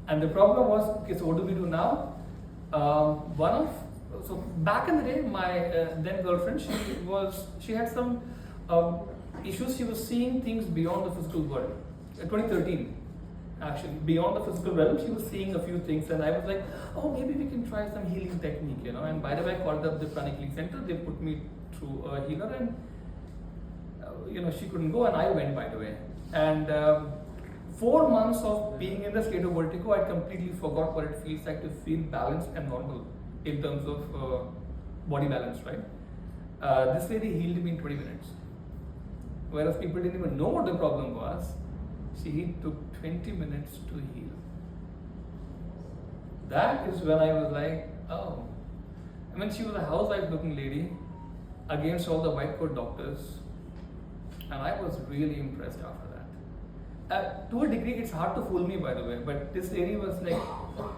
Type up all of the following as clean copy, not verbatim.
And the problem was, okay, so what do we do now? So back in the day, my then girlfriend, she had some issues. She was seeing things beyond the physical world. 2013, actually, beyond the physical realm, she was seeing a few things, and I was like, oh, maybe we can try some healing technique, And by the way, I called up the Pranic Healing Center. They put me through a healer, and she couldn't go, and I went, by the way. And 4 months of being in the state of vertigo, I completely forgot what it feels like to feel balanced and normal in terms of body balance, right? This lady healed me in 20 minutes. Whereas people didn't even know what the problem was, she took 20 minutes to heal. That is when I was like, oh. I mean, she was a housewife looking lady against all the white coat doctors, and I was really impressed after that. To a degree, it's hard to fool me, by the way, but this lady was like,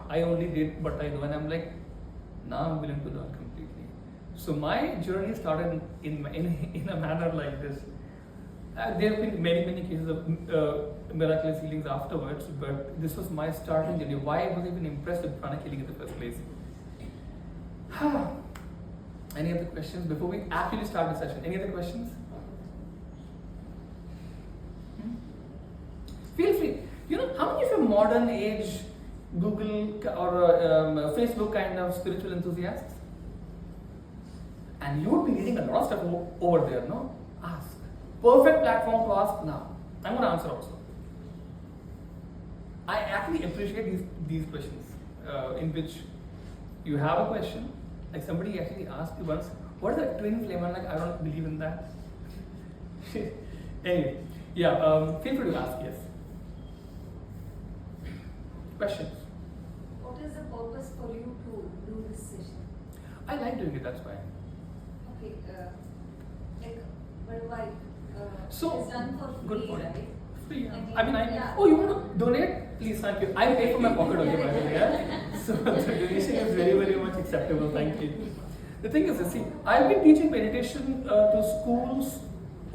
I only did what I know, and I'm like, now I'm willing to learn completely. So my journey started in a manner like this. There have been many cases of miraculous healings afterwards, but this was my starting journey. Why I was even impressed with pranic healing in the first place. Any other questions before we actually start the session? Any other questions? Feel free. How many of you modern age Google or Facebook kind of spiritual enthusiasts? And you would be reading a lot of stuff over there, no? Ask. Perfect platform to ask now. I'm going to answer also. I actually appreciate these questions in which you have a question, like somebody actually asked you once, what is a twin flame? I'm like, I don't believe in that. Anyway, yeah, feel free to ask, yes. Questions? What is the purpose for you to do this session? I like doing it, that's why. Okay, but why? So, it's done for free, good point. right? Free, yeah. Oh, you want to donate? Please, thank you. I pay from my pocket only, by the way, yeah? So, the donation is very much acceptable, thank you. The thing is, see, I've been teaching meditation to schools,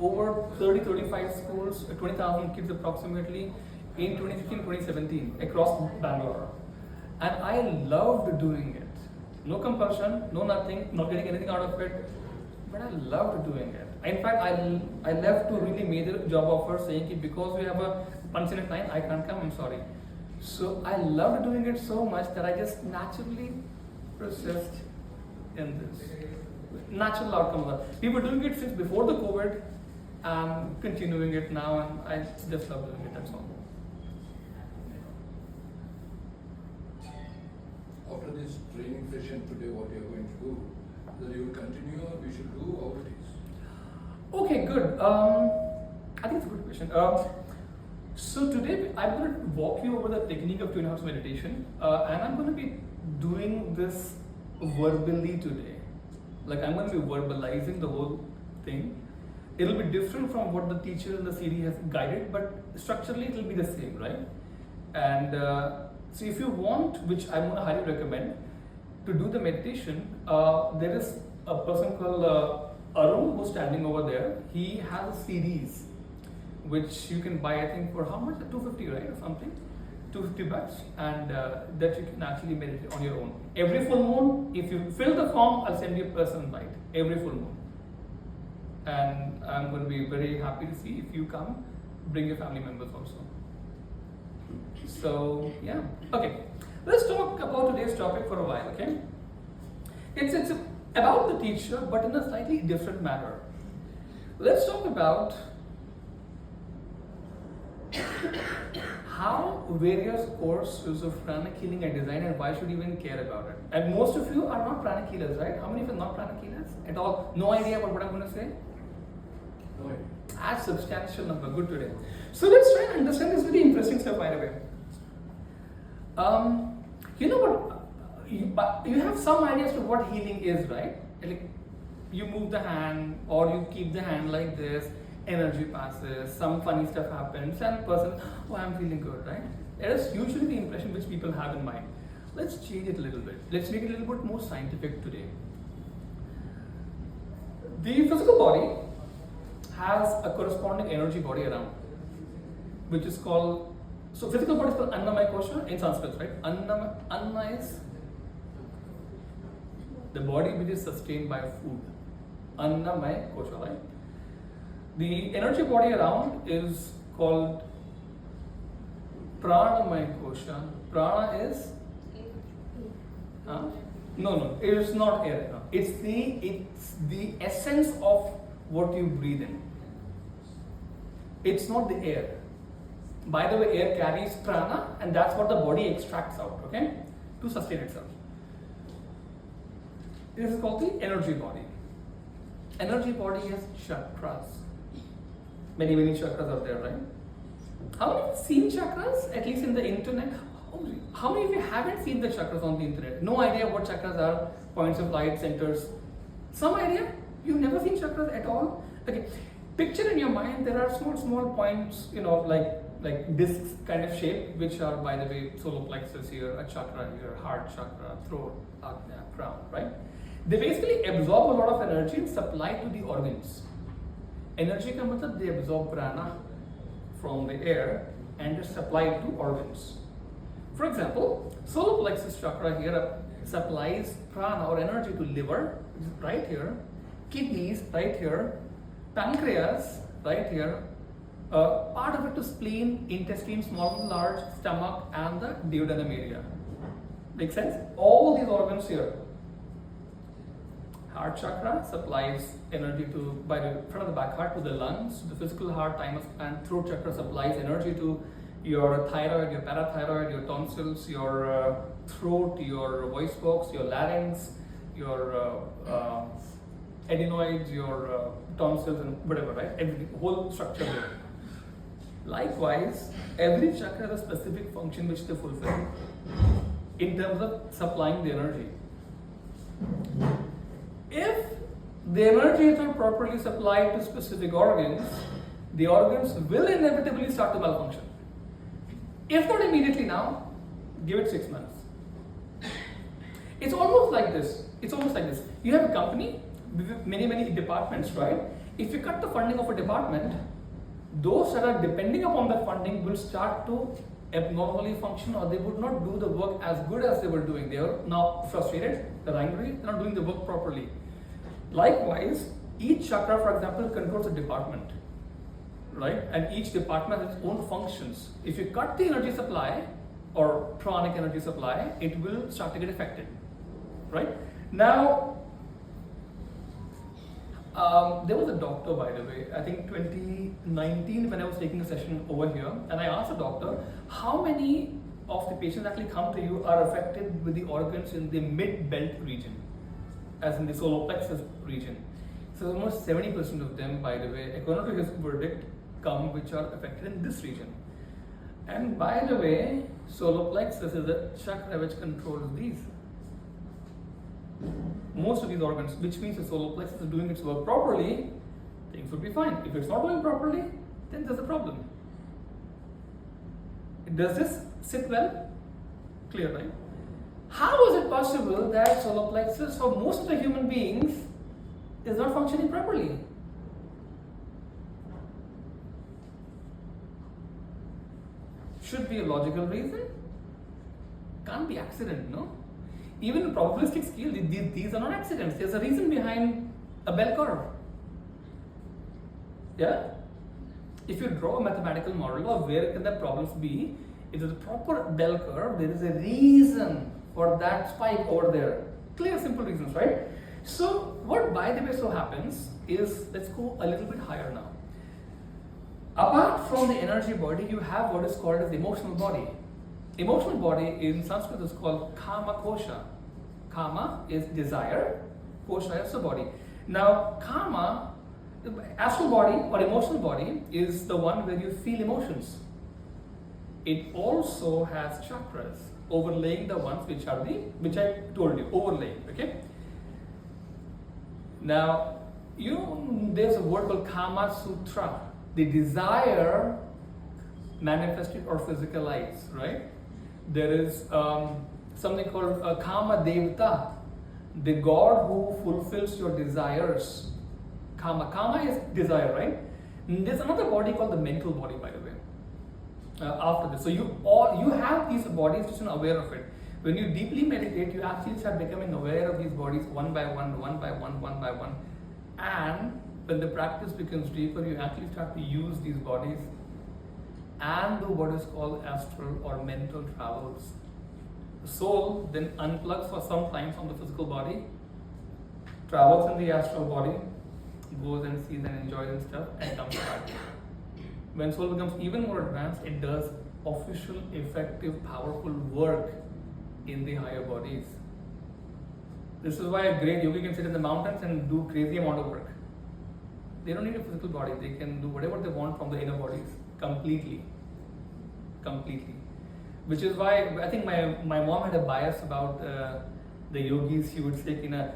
over 35 schools, 20,000 kids approximately, in 2016-2017 across Bangalore, and I loved doing it. No compulsion, no nothing, not getting anything out of it, but I loved doing it. In fact, I left to really major job offers saying that because we have a punch-in at 9, I can't come, I'm sorry. So I loved doing it so much that I just naturally persist in this. Natural outcome of that. We were doing it since before the COVID, and continuing it now, and I just love doing it, that's all. After this training session today, what you are going to do, whether you will continue or we should do how it is? Okay, good. I think it's a good question. So today I'm going to walk you over the technique of twin house meditation, and I'm going to be doing this verbally today. Like I'm going to be verbalizing the whole thing. It'll be different from what the teacher in the CD has guided, but structurally it'll be the same, right? And so if you want, which I'm going to highly recommend, to do the meditation, there is a person called Arun who's standing over there. He has CDs which you can buy, I think, for how much? 250, right, or something? 250 bucks, and that you can actually meditate on your own. Every full moon, if you fill the form, I'll send you a personal invite. Every full moon. And I'm going to be very happy to see if you come, bring your family members also. So, yeah. Okay. Let's talk about today's topic for a while, okay? It's about the teacher, but in a slightly different manner. Let's talk about how various courses of pranic healing are designed and why should you even care about it. And most of you are not pranic healers, right? How many of you are not pranic healers at all? No idea about what I'm going to say? No idea. A substantial number. Good today. So let's try and understand this very interesting stuff, by the way. You know what? You have some idea as to what healing is, right? Like you move the hand or you keep the hand like this, energy passes, some funny stuff happens, and person, oh, I'm feeling good, right? That is usually the impression which people have in mind. Let's change it a little bit. Let's make it a little bit more scientific today. The physical body has a corresponding energy body around, which is called So physical body is called Annamaya Kosha in Sanskrit, right? Anna is the body which is sustained by food. Annamaya Kosha, right? The energy body around is called Pranamaya Kosha. Prana is no, it is not air. No. It's the essence of what you breathe in. It's not the air. By the way, air carries prana, and that's what the body extracts out, okay, to sustain itself. This is called the energy body. Energy body has chakras. Many chakras are there, right? How many of you have seen chakras, at least in the internet? How many of you haven't seen the chakras on the internet? No idea what chakras are, points of light, centers. Some idea? You've never seen chakras at all? Okay, picture in your mind, there are small points, like discs kind of shape, which are, by the way, solar plexus here, a chakra here, heart chakra, throat, ajna, crown, right? They basically absorb a lot of energy and supply to the organs. Energy ka matlab, they absorb prana from the air and just supply it to organs. For example, solar plexus chakra here supplies prana or energy to liver, which is right here, kidneys right here, pancreas right here, part of it to spleen, intestine, small and large, stomach, and the duodenum area. Make sense? All these organs here. Heart chakra supplies energy to, by the front of the back heart, to the lungs, the physical heart, thymus, and throat chakra supplies energy to your thyroid, your parathyroid, your tonsils, your throat, your voice box, your larynx, your adenoids, your tonsils, and whatever, right? Everything, whole structure there. Likewise, every chakra has a specific function which they fulfill in terms of supplying the energy. If the energy is not properly supplied to specific organs, the organs will inevitably start to malfunction. If not immediately now, give it 6 months. It's almost like this. You have a company with many departments, right? If you cut the funding of a department, those that are depending upon that funding will start to abnormally function, or they would not do the work as good as they were doing. They are now frustrated, they're angry, they're not doing the work properly. Likewise, each chakra, for example, controls a department, right? And each department has its own functions. If you cut the energy supply or pranic energy supply, it will start to get affected, right? Now, there was a doctor, by the way, I think 2019, when I was taking a session over here, and I asked the doctor, how many of the patients actually come to you are affected with the organs in the mid-belt region, as in the solar plexus region? So almost 70% of them, by the way, according to his verdict, come which are affected in this region. And by the way, solar plexus is a chakra which controls these. Most of these organs, which means the solar plexus is doing its work properly, things would be fine. If it's not doing properly, then there's a problem. Does this sit well? Clear, right? How is it possible that solar plexus for most of the human beings is not functioning properly? Should be a logical reason. Can't be accident, no? Even in probabilistic scale, these are not accidents. There's a reason behind a bell curve. Yeah? If you draw a mathematical model of where can the problems be, if there's a proper bell curve, there is a reason for that spike over there. Clear, simple reasons, right? So, what by the way so happens is, let's go a little bit higher now. Apart from the energy body, you have what is called as the emotional body. Emotional body in Sanskrit is called kama kosha. Kama is desire, kosha is the body. Now, kama, astral body or emotional body, is the one where you feel emotions. It also has chakras overlaying the ones which are which I told you, overlaying, okay? Now, there's a word called Kama Sutra. The desire manifested or physicalized, right? There is something called Kama Devata, the god who fulfills your desires. Kama is desire, right? And there's another body called the mental body, by the way. after this. So you have these bodies, just unaware of it. When you deeply meditate, you actually start becoming aware of these bodies one by one, one by one, one by one. And when the practice becomes deeper, you actually start to use these bodies and do what is called astral or mental travels. The soul then unplugs for some time from the physical body, travels in the astral body, goes and sees and enjoys and stuff, and comes back. When soul becomes even more advanced, it does official, effective, powerful work in the higher bodies. This is why a great yogi can sit in the mountains and do crazy amount of work. They don't need a physical body. They can do whatever they want from the inner bodies completely. Which is why I think my mom had a bias about the yogis. She would say,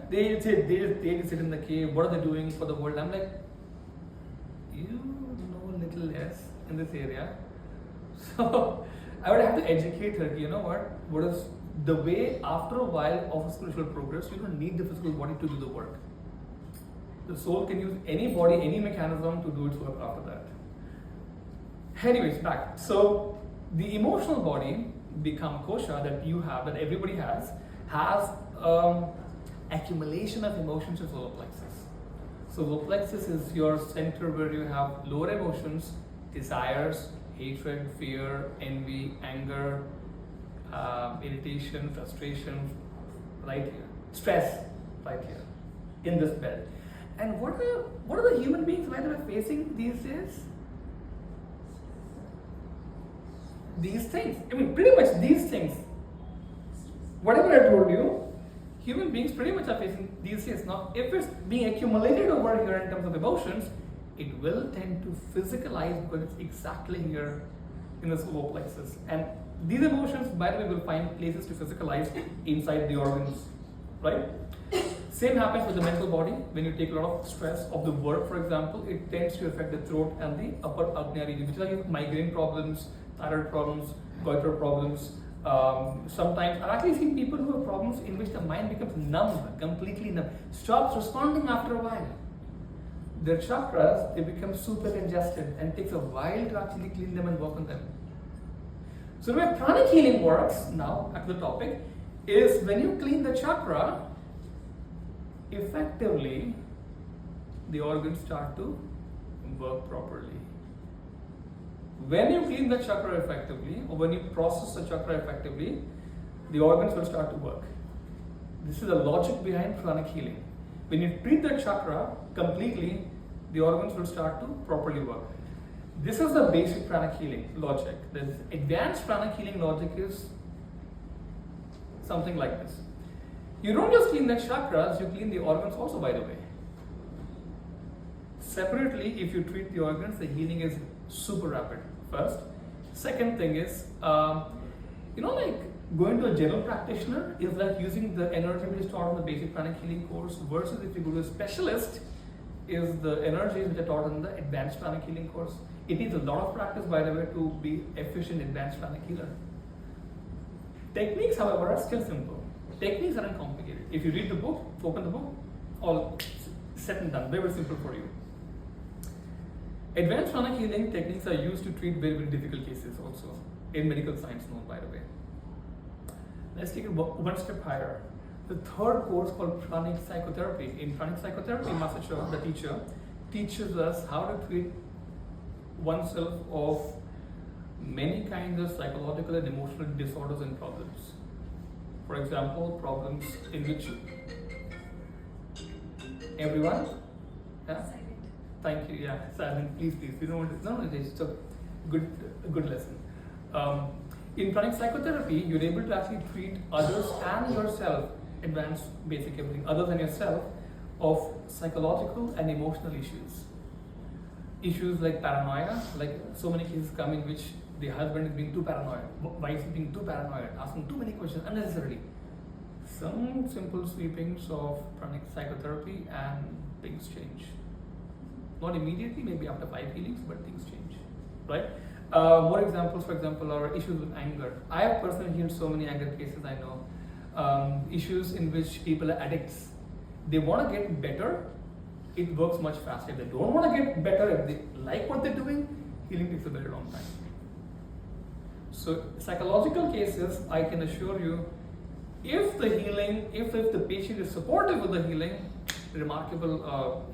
they just sit in the cave. What are they doing for the world? I'm like, you know a little less in this area. So I would have to educate her. You know what is the way after a while of spiritual progress? You don't need the physical body to do the work. The soul can use any body, any mechanism to do its work after that. Anyways, back. So the emotional body, become kosha, that you have, that everybody has accumulation of emotions in solar plexus. So solar plexus is your center where you have lower emotions, desires, hatred, fear, envy, anger, irritation, frustration, right here. Stress, right here, in this belt. And what are the human beings right are facing these days? These things. I mean, pretty much these things. Whatever I told you, human beings pretty much are facing these things. Now, if it's being accumulated over here in terms of emotions, it will tend to physicalize because it's exactly here in the solar plexus. And these emotions, by the way, will find places to physicalize inside the organs, right? Same happens with the mental body. When you take a lot of stress of the work, for example, it tends to affect the throat and the upper Agnya region, which is like migraine problems, thyroid problems, goiter problems. Sometimes I've actually seen people who have problems in which the mind becomes numb, completely numb, stops responding after a while. Their chakras, they become super congested and it takes a while to actually clean them and work on them. So the way pranic healing works, now at the topic, is when you clean the chakra, effectively the organs start to work properly. When you clean the chakra effectively, or when you process the chakra effectively, the organs will start to work. This is the logic behind pranic healing. When you treat the chakra completely, the organs will start to properly work. This is the basic pranic healing logic. The advanced pranic healing logic is something like this. You don't just clean the chakras, you clean the organs also, by the way. Separately, if you treat the organs, the healing is super rapid. First. Second thing is, like going to a general practitioner is like using the energy which is taught in the basic pranic healing course, versus if you go to a specialist, is the energies which are taught in the advanced pranic healing course. It needs a lot of practice, by the way, to be efficient advanced pranic healer. Techniques, however, are still simple. Techniques aren't complicated. If you read the book, open the book, all set and done, very simple for you. Advanced pranic healing techniques are used to treat very, very difficult cases also, in medical science known, by the way. Let's take it one step higher. The third course called Pranic Psychotherapy. In Pranic Psychotherapy, Master Shah, the teacher, teaches us how to treat oneself of many kinds of psychological and emotional disorders and problems. For example, problems in which everyone, yeah? Thank you, yeah, silent, please, we don't want to, no, it's a good lesson. In Pranic Psychotherapy, you're able to actually treat others and yourself, advanced basic everything, others and yourself, of psychological and emotional issues. Issues like paranoia, like so many cases come in which the husband is being too paranoid, wife is being too paranoid, asking too many questions unnecessarily. Some simple sweepings of Pranic Psychotherapy and things change. Not immediately, maybe after 5 healings, but things change, right? More examples, for example, are issues with anger. I have personally healed so many anger cases, I know. Issues in which people are addicts. They want to get better, it works much faster. If they don't want to get better, if they like what they're doing, healing takes a very long time. So psychological cases, I can assure you, if the healing, if the patient is supportive of the healing, remarkable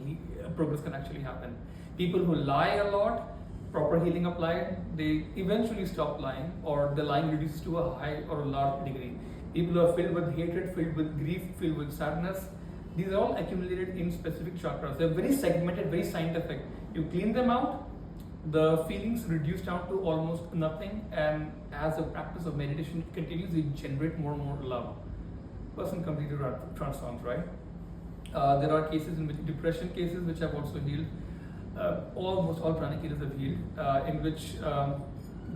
progress can actually happen. People who lie a lot, proper healing applied, they eventually stop lying, or the lying reduces to a high or a large degree. People who are filled with hatred, filled with grief, filled with sadness, these are all accumulated in specific chakras. They're very segmented, very scientific. You clean them out, the feelings reduce down to almost nothing, and as the practice of meditation continues, you generate more and more love. Person completely transforms, right? There are cases in which, depression cases, which I've also healed. Almost all pranic healers have healed, in which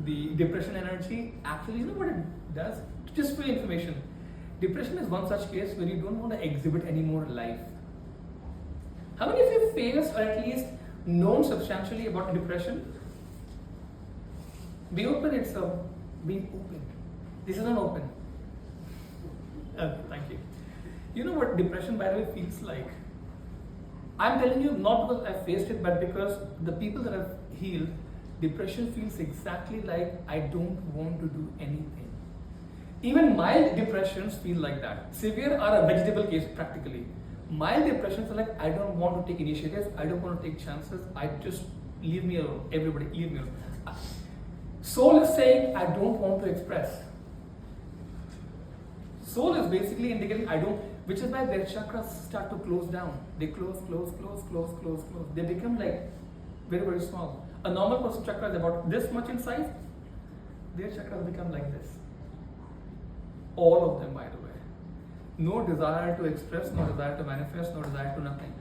the depression energy, actually, you know what it does? Just for your information, depression is one such case where you don't want to exhibit any more life. How many of you faced or at least known substantially about depression? Be open, it's be open. This is not open. Thank you. You know what depression, by the way, feels like? I'm telling you not because I faced it, but because the people that I've healed, depression feels exactly like I don't want to do anything. Even mild depressions feel like that. Severe are a vegetable case practically. Mild depressions are like, I don't want to take initiatives, I don't want to take chances, I just leave me alone. Everybody, leave me alone. Soul is saying, I don't want to express. Soul is basically indicating, I don't, which is why their chakras start to close down. They close. They become like very, very small. A normal person's chakra is about this much in size. Their chakras become like this. All of them, by the way. No desire to express, no desire to manifest, no desire to nothing.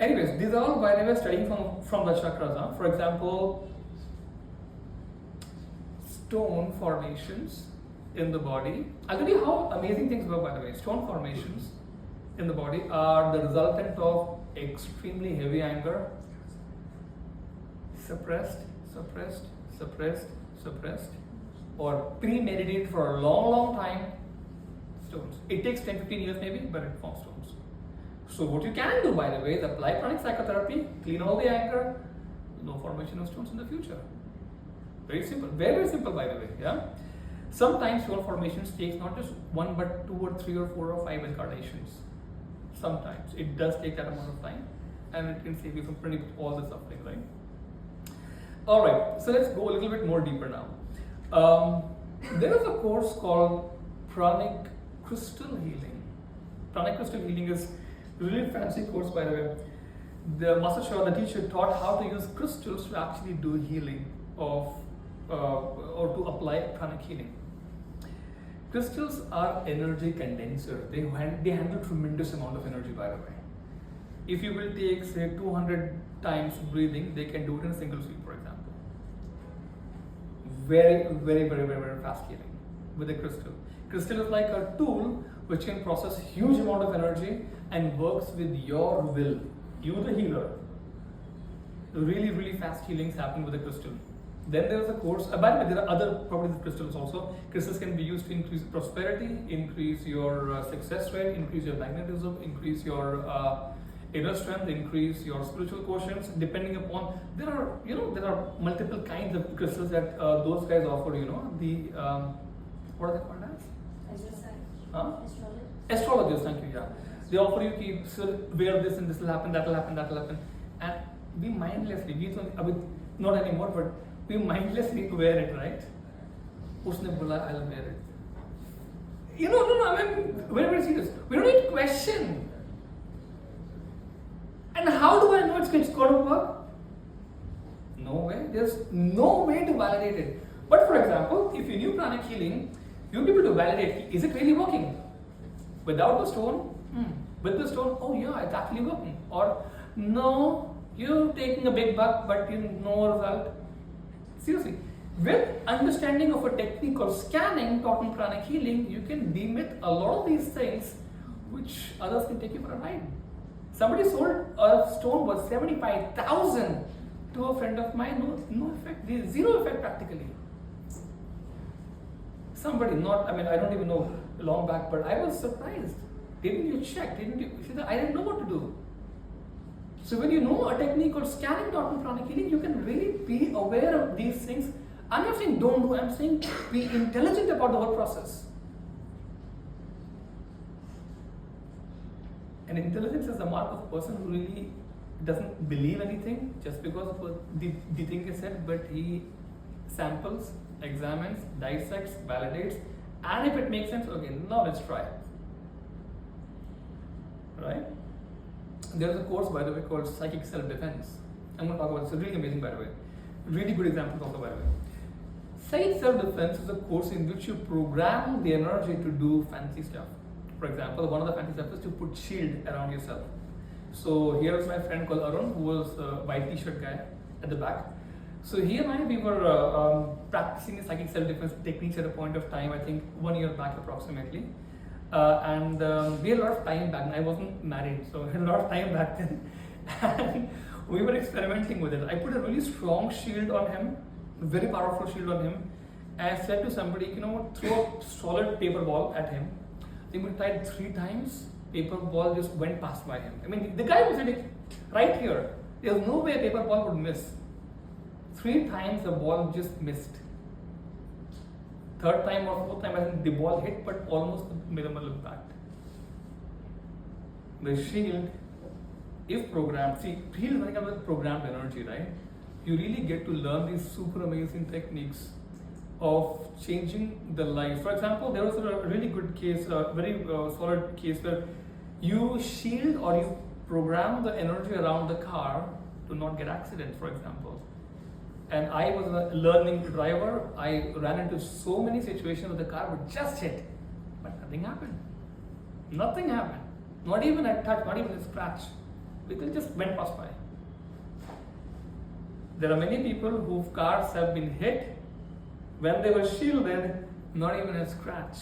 Anyways, these are all, by the way, studying from the chakras. Huh? For example, stone formations in the body. I'll tell you how amazing things work, by the way. Stone formations in the body are the resultant of extremely heavy anger, suppressed, or premeditated for a long time. Stones. It takes 10-15 years maybe, but it forms stones. So what you can do, by the way, is apply pranic psychotherapy, clean all the anger, no formation of stones in the future. Very simple, very simple, by the way. Yeah. Sometimes stone formations takes not just 1 but 2 or 3 or 4 or 5 incarnations. Sometimes it does take that amount of time, and it can save you from pretty much all the suffering, right? All right, so let's go a little bit more deeper now. There is a course called Pranic Crystal Healing. Pranic Crystal Healing is a really fancy course, by the way. The Master Shah, the teacher, taught how to use crystals to actually do healing of or to apply pranic healing. Crystals are energy condenser. They handle tremendous amount of energy, by the way. If you will take, say, 200 times breathing, they can do it in a single sweep, for example. Very fast healing with a crystal. Crystal is like a tool which can process huge amount of energy and works with your will. You, the healer. Really fast healings happen with a crystal. Then there is a course, by the way, there are other properties of crystals also. Crystals can be used to increase prosperity, increase your success rate, increase your magnetism, increase your inner strength, increase your spiritual quotients, depending upon, there are multiple kinds of crystals that those guys offer, what are they called as? Astrologers, thank you, yeah. They offer you, wear this and this will happen, that will happen. And we mindlessly, not anymore, but we mindlessly wear it, right? Usne bola, I'll wear it. I mean, very serious. We don't need to question. And how do I know it's going to work? No way. There's no way to validate it. But for example, if you knew pranic healing, you'll be able to validate, is it really working? Without the stone? With the stone, oh yeah, it's actually working. Or no, you're taking a big buck, but no result. Seriously, with understanding of a technique called scanning taught in pranic healing, you can demyth a lot of these things which others can take you for a ride. Somebody sold a stone worth 75,000 to a friend of mine, no effect, zero effect practically. Somebody, I don't even know long back, but I was surprised. Didn't you check? I didn't know what to do. So when you know a technique called scanning taught in pranic healing, you can really be aware of these things I'm not saying don't do, I'm saying be intelligent about the whole process. And intelligence is the mark of a person who really doesn't believe anything just because of what the thing is said, but he samples, examines, dissects, validates, and if it makes sense, okay, now let's try. Right? There is a course, by the way, called Psychic Self-Defense. I'm going to talk about it. It's really amazing, by the way. Really good examples also, by the way. Psychic Self-Defense is a course in which you program the energy to do fancy stuff. For example, one of the fancy stuff is to put shield around yourself. So here is my friend called Arun, who was a white t-shirt guy at the back. So he and I, we were practicing the psychic self-defense techniques at a point of time, I think 1 year back approximately. And we had a lot of time back then. I wasn't married, so I had a lot of time back then. And we were experimenting with it. I put a really strong shield on him, a very powerful shield on him. And I said to somebody, you know what, throw a solid paper ball at him. Then we tried 3 times, paper ball just went past by him. I mean, the guy was sitting right here. There's no way a paper ball would miss. 3 times the ball just missed. 3rd time or 4th time, I think the ball hit, but almost minimal impact. The shield, if programmed, see, shield is nothing but programmed energy, right? You really get to learn these super amazing techniques of changing the life. For example, there was a really good case, a very solid case where you shield or you program the energy around the car to not get accidents, for example. And I was a learning driver. I ran into so many situations where the car would just hit, but nothing happened. Nothing happened. Not even a touch, not even a scratch. Because it just went past by. There are many people whose cars have been hit when they were shielded, not even a scratch.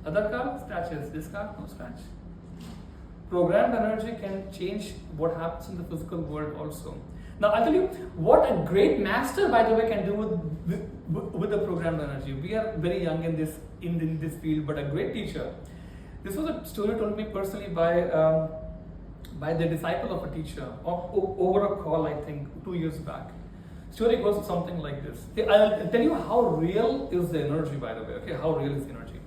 Other car scratches, this car no scratch. Programmed energy can change what happens in the physical world also. Now I'll tell you what a great master, by the way, can do with the programmed energy. We are very young in this field, but a great teacher. This was a story told me personally by the disciple of a teacher over a call, I think 2 years back. Story goes something like this. Okay, I'll tell you how real is the energy, by the way. Okay, how real is the energy?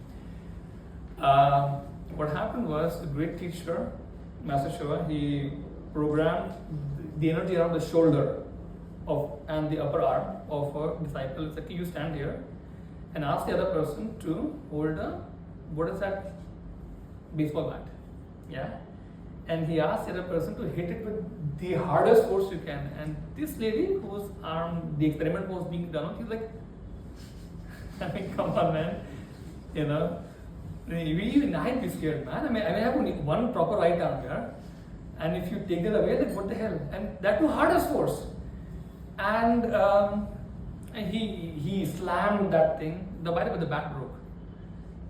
What happened was a great teacher, Master Shiva, he programmed the energy around the shoulder and the upper arm of a disciple. It's like, you stand here and ask the other person to hold what is that? Baseball bat. Yeah? And he asked the other person to hit it with the hardest force you can. And this lady whose arm the experiment was being done on, she's like, I mean, come on, man. You know, even I'd be scared, man. I mean, I have only one proper right arm here. And if you take that away, then what the hell? And that too hardest force. And he slammed that thing. By the way, the bat broke.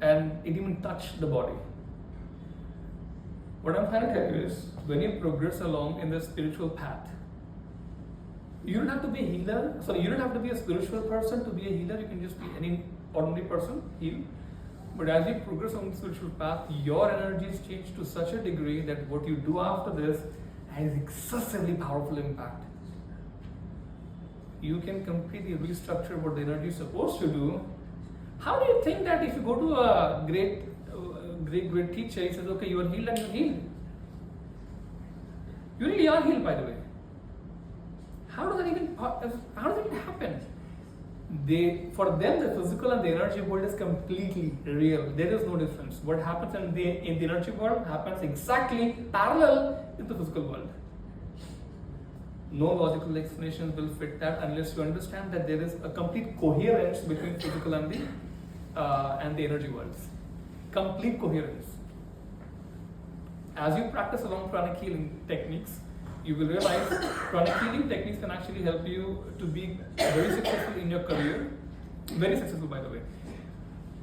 And it even touched the body. What I'm trying to tell you is, when you progress along in the spiritual path, you don't have to be a healer. Sorry, you don't have to be a spiritual person to be a healer. You can just be any ordinary person, heal. But as you progress on the spiritual path, your energies change to such a degree that what you do after this has excessively powerful impact. You can completely restructure what the energy is supposed to do. How do you think that if you go to a great teacher, he says, okay, you are healed and you're healed? You really are healed, by the way. How does that even happen? For them, the physical and the energy world is completely real. There is no difference. What happens in the energy world happens exactly parallel in the physical world. No logical explanation will fit that unless you understand that there is a complete coherence between physical and the energy worlds. Complete coherence. As you practice along pranic healing techniques, you will realize pranic healing techniques can actually help you to be very successful in your career. Very successful, by the way.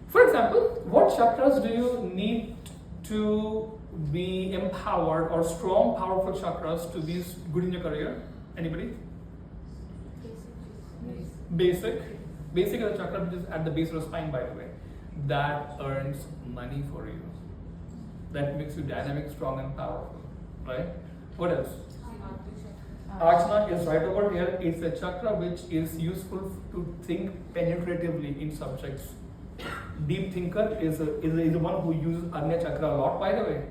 For example, what chakras do you need to be empowered, or strong, powerful chakras to be good in your career? Anybody? Basic. Basic is a chakra which is at the base of the spine, by the way. That earns money for you. That makes you dynamic, strong, and powerful. Right? What else? Ajna is right over here. It's a chakra which is useful to think penetratively in subjects. Deep thinker is the one who uses Ajna chakra a lot, by the way.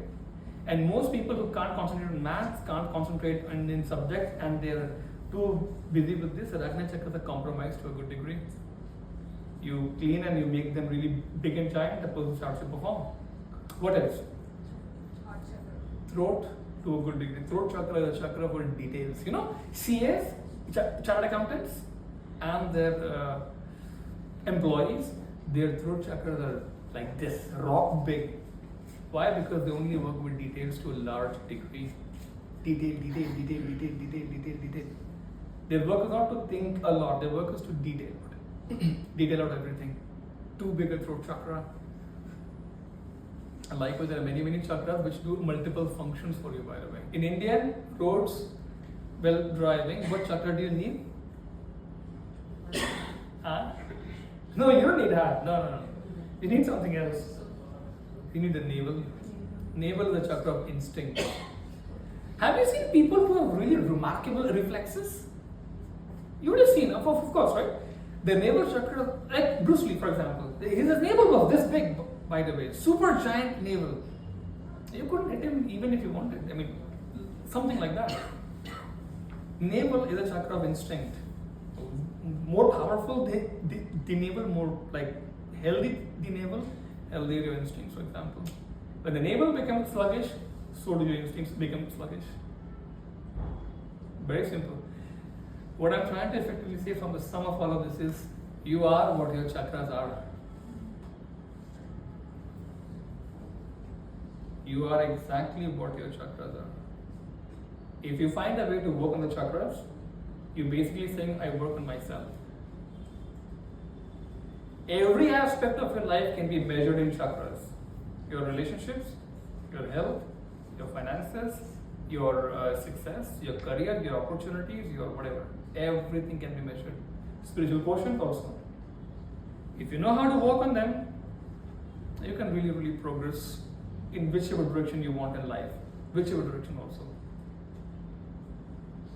And most people who can't concentrate on maths, can't concentrate in subjects, and they're too busy with this, Ajna chakras are compromised to a good degree. You clean and you make them really big and giant, the person starts to perform. What else? Heart chakra. Throat, to a good degree. Throat chakra is a chakra for details. You know, CAs, chartered accountants, and their employees, their throat chakras are like this, rock big. Why? Because they only work with details to a large degree. Detail. Their work is not to think a lot, their work is to detail. Detail out everything. Too big a throat chakra. And likewise, there are many chakras which do multiple functions for you, by the way. In Indian roads, while driving, what chakra do you need? No, you don't need heart. No. You need something else. You need the navel. Navel is the chakra of instinct. Have you seen people who have really remarkable reflexes? You would have seen, of course, right? The navel chakra, like Bruce Lee, for example, his navel was this big, by the way, super giant navel. You couldn't hit him even if you wanted. I mean, something like that. Navel is a chakra of instinct. More powerful the navel, more like healthy the navel, healthier your instincts, for example. When the navel becomes sluggish, so do your instincts become sluggish. Very simple. What I'm trying to effectively say from the sum of all of this is, you are what your chakras are. You are exactly what your chakras are. If you find a way to work on the chakras, you're basically saying, I work on myself. Every aspect of your life can be measured in chakras. Your relationships, your health, your finances, your success, your career, your opportunities, your whatever. Everything can be measured. Spiritual quotient also. If you know how to work on them, you can really progress in whichever direction you want in life. Whichever direction also.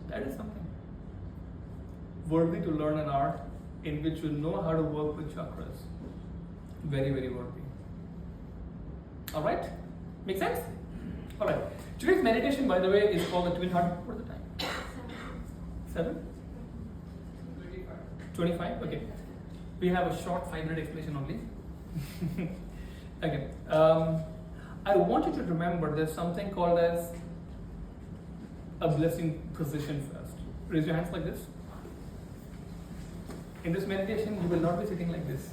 That is something worthy to learn an art in which you know how to work with chakras. Very worthy. Alright? Make sense? Alright. Today's meditation, by the way, is called the Twin Heart. What is the time? 7? 25? Okay. We have a short 5-minute explanation only. Okay. I want you to remember there's something called as a blessing position first. Raise your hands like this. In this meditation, you will not be sitting like this.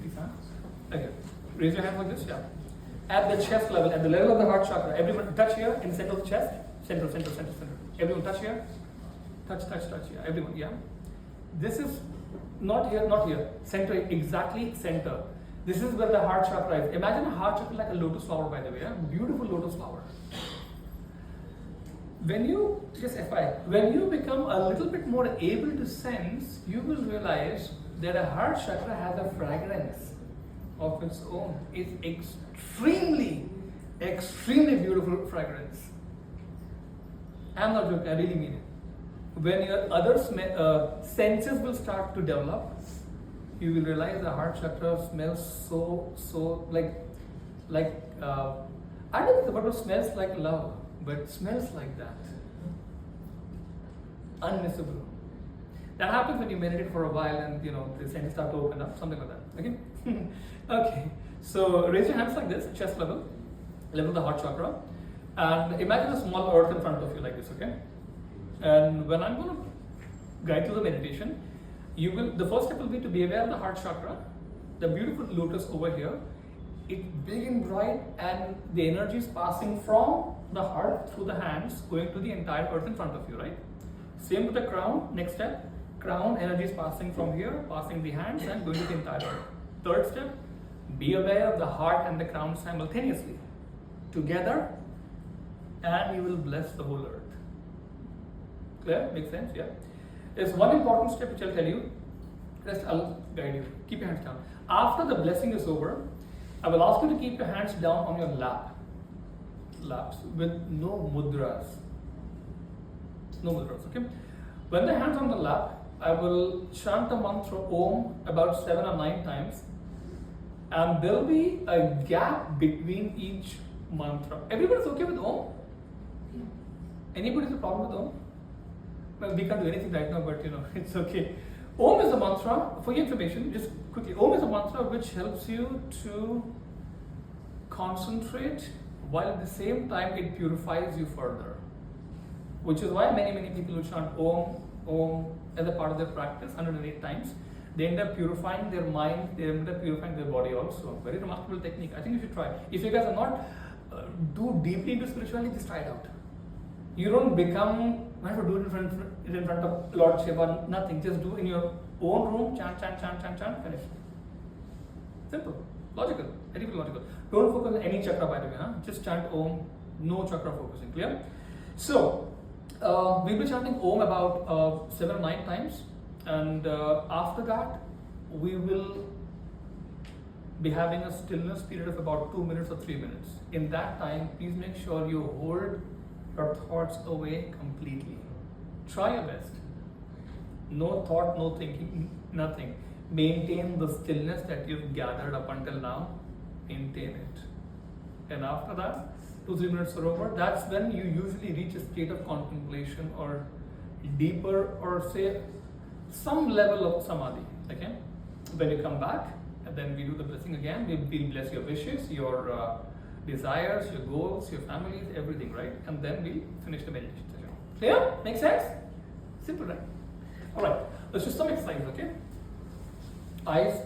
Please, huh? Okay. Raise your hands like this. Yeah. At the chest level, at the level of the heart chakra, everyone touch here in the center of the chest. Center. Everyone touch here. Touch here. Everyone, yeah. This is not here. Center, exactly center. This is where the heart chakra is. Imagine a heart chakra like a lotus flower, by the way. Yeah? Beautiful lotus flower. When you become a little bit more able to sense, you will realize that a heart chakra has a fragrance of its own. It's extremely beautiful fragrance. I'm not joking, I really mean it. When your other senses will start to develop, you will realize the heart chakra smells so like I don't think the word smells like love, but it smells like that. Unmissable. That happens when you meditate for a while and the senses start to open up, something like that. Okay? Okay. So raise your hands like this, chest level of the heart chakra, and imagine a small earth in front of you like this, okay? And when I'm going to guide you the meditation, the first step will be to be aware of the heart chakra, the beautiful lotus over here. It's big and bright, and the energy is passing from the heart through the hands, going to the entire earth in front of you, right? Same with the crown. Next step, crown energy is passing from here, passing the hands and going to the entire earth. Third step, be aware of the heart and the crown simultaneously, together, and you will bless the whole earth. Clear? Makes sense? Yeah. There's one important step which I'll tell you. Rest I'll guide you. Keep your hands down. After the blessing is over, I will ask you to keep your hands down on your laps with no mudras. no mudras, okay? When the hands on the lap, I will chant the mantra Om about 7 or 9 times, and there'll be a gap between each mantra. Everybody's okay with Om? Anybody has a problem with Om? Well, we can't do anything right now, but it's okay. Om is a mantra, for your information, just quickly, Om is a mantra which helps you to concentrate while at the same time it purifies you further. Which is why many people who chant Om as a part of their practice 108 times, they end up purifying their mind, they end up purifying their body also. Very remarkable technique. I think you should try. If you guys are not too deeply into spirituality, just try it out. You don't become, you have to do it in front of Lord Shiva, nothing. Just do in your own room, chant, finish. Simple, logical, very logical. Don't focus on any chakra by the way, just chant Om, no chakra focusing, clear? So, we'll be chanting Om about 7 or 9 times, and after that, we will be having a stillness period of about 2 minutes or 3 minutes. In that time, please make sure you hold your thoughts away completely. Try your best. No thought, no thinking, nothing. Maintain the stillness that you've gathered up until now. Maintain it. And after that, 2-3 minutes are over. That's when you usually reach a state of contemplation or deeper, or say some level of samadhi. Okay? When you come back, and then we do the blessing again. We'll bless your wishes, your desires, your goals, your families, everything, right? And then we'll finish the meditation session. Clear? Make sense? Simple, right? Alright, let's do some exercise, okay? Eyes